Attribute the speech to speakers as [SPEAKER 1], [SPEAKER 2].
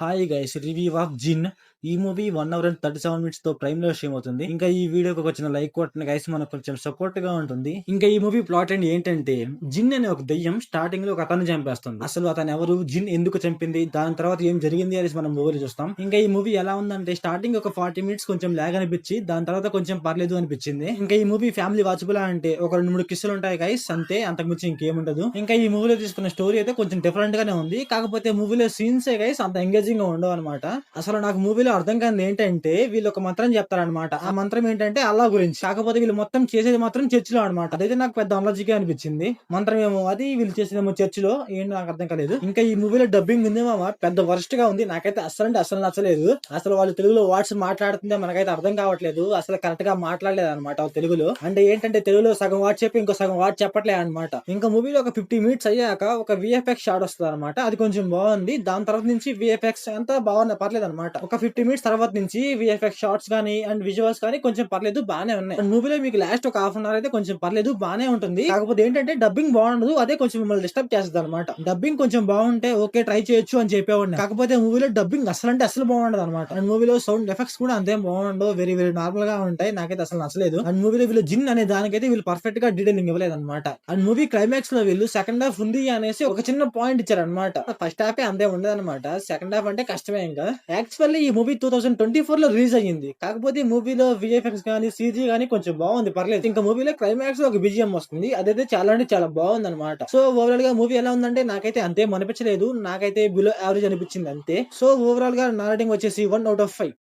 [SPEAKER 1] Hi guys, review of జిన్. ఈ movie 1 hour and 37 minutes తో prime లో స్ట్రీమ్ అవుతుంది. ఇంకా ఈ వీడియోకి వచ్చిన లైక్ కొట్టిన గైస్ మనకు కొంచెం సపోర్ట్ గా ఉంటుంది. ఇంకా ఈ మూవీ ప్లాట్ అండ్ ఏంటంటే, జిన్ అనే ఒక దెయ్యం స్టార్టింగ్ లో ఒక అతను చంపేస్తుంది. అసలు అతను ఎవరు, జిన్ ఎందుకు చంపింది, దాని తర్వాత ఏం జరిగింది అనేసి మనం మూవీలో చూస్తాం. ఇంకా ఈ మూవీ ఎలా ఉందంటే, స్టార్టింగ్ ఒక 40 మినిట్స్ కొంచెం లాగ్ అనిపించి, దాని తర్వాత కొంచెం పర్లేదు అనిపించింది. ఇంకా ఈ మూవీ ఫ్యామిలీ వాచబుల్ అంటే ఒక 2-3 కిస్సులు ఉంటాయి గైస్, అంతే, అంతకుమించి ఇంకేముండదు. ఇంకా ఈ మూవీలో తీసుకున్న స్టోరీ అయితే కొంచెం డిఫరెంట్ గానే ఉంది. కాకపోతే మూవీలో సీన్స్ గైస్ అంత ఎంగేజింగ్ గా ఉండవు అనమాట. అసలు నాకు మూవీలో అర్థం కాని ఏంటంటే, వీళ్ళు ఒక మంత్రం చెప్తారనమాట. ఆ మంత్రం ఏంటంటే అల్లా గురించి. కాకపోతే వీళ్ళు మొత్తం చేసేది మాత్రం చర్చ్ లో అనమాట. అదైతే నాకు పెద్ద అలర్జీగా అనిపించింది. మంత్రం ఏమో అది, వీళ్ళు చేసేదేమో చర్చ్ లో, ఏంటి నాకు అర్థం కాలేదు. ఇంకా ఈ మూవీలో డబ్బింగ్ ఉంది మామ, పెద్ద వర్స్ట్ గా ఉంది. నాకైతే అసలు నచ్చలేదు. అసలు వాళ్ళు తెలుగులో వాట్స్ మాట్లాడుతుందే మనకైతే అర్థం కావట్లేదు. అసలు కరెక్ట్ గా మాట్లాడలేదు అనమాట తెలుగులో. అంటే ఏంటంటే, తెలుగులో సగం వాట్ చెప్పి ఇంకో సగం వాట్ చెప్పట్లేదు అనమాట. ఇంకా మూవీలో ఒక 50 మినిట్స్ అయ్యాక ఒక విఎఫ్ఎక్స్ షాట్ వస్తుంది అనమాట. అది కొంచెం బాగుంది. దాని తర్వాత నుంచి విఎఫ్ఎక్స్ అంతా బాగుంది, పర్లేదు అనమాట. ఒక 50 మినిట్స్ తర్వాత నుంచి విఎఫ్ఎక్స్ షార్ట్స్ కానీ అండ్ విజువల్స్ కానీ కొంచెం పర్లేదు, బానే ఉన్నాయి. మూవీలో మీకు లాస్ట్ ఒక హాఫ్ అన్ అవర్ అయితే కొంచెం పర్లేదు, బానే ఉంటుంది. కాకపోతే ఏంటంటే డబ్బింగ్ బాగుండదు, అదే కొంచెం మిమ్మల్ని డిస్టర్బ్ చేస్తుంది అనమాట. డబ్బింగ్ కొంచెం బాగుంటే ఓకే, ట్రై చేయొచ్చు అని చెప్పేవాడిని. కాకపోతే మూవీలో డబ్బింగ్ అసలు బాగుండదు అనమాట. అండ్ మూవీలో సౌండ్ ఎఫెక్ట్స్ కూడా అంతేం బాగుండవు, వెరీ వెరీ నార్మల్ గా ఉంటాయి. నాకైతే అసలు నచ్చలేదు. అండ్ మూవీలో వీళ్ళు జిన్ అనే దానికైతే వీళ్ళు పర్ఫెక్ట్ గా డీటెయిలింగ్ ఇవ్వలేదు అనమాట. అండ్ మూవీ క్లైమాక్స్ లో వీళ్ళు సెకండ్ హాఫ్ ఉంది అనేసి ఒక చిన్న పాయింట్ ఇచ్చారు అనమాట. ఫస్ట్ హాఫ్ అంతే ఉండదు అనమాట, సెకండ్ హాఫ్ అంటే కష్టమే. ఇంకా యాక్చువల్లీ ఈ మూవీ 2024 లో రిలీజ్ అయ్యింది. కాకపోతే ఈ మూవీలో విఎఫ్ఎక్స్ గానీ సీజీ గానీ కొంచెం బాగుంది, పర్లేదు. ఇంకా మూవీలో క్లైమాక్స్ లో ఒక బిజిఎం వస్తుంది, అదైతే చాలా అంటే చాలా బాగుంది అనమాట. సో ఓవరాల్ గా మూవీ ఎలా ఉందంటే, నాకైతే అంతేం అనిపించలేదు. నాకైతే బిలో యావరేజ్ అనిపించింది అంతే. సో ఓవరాల్ గా నా రేటింగ్ వచ్చేసి 1/5.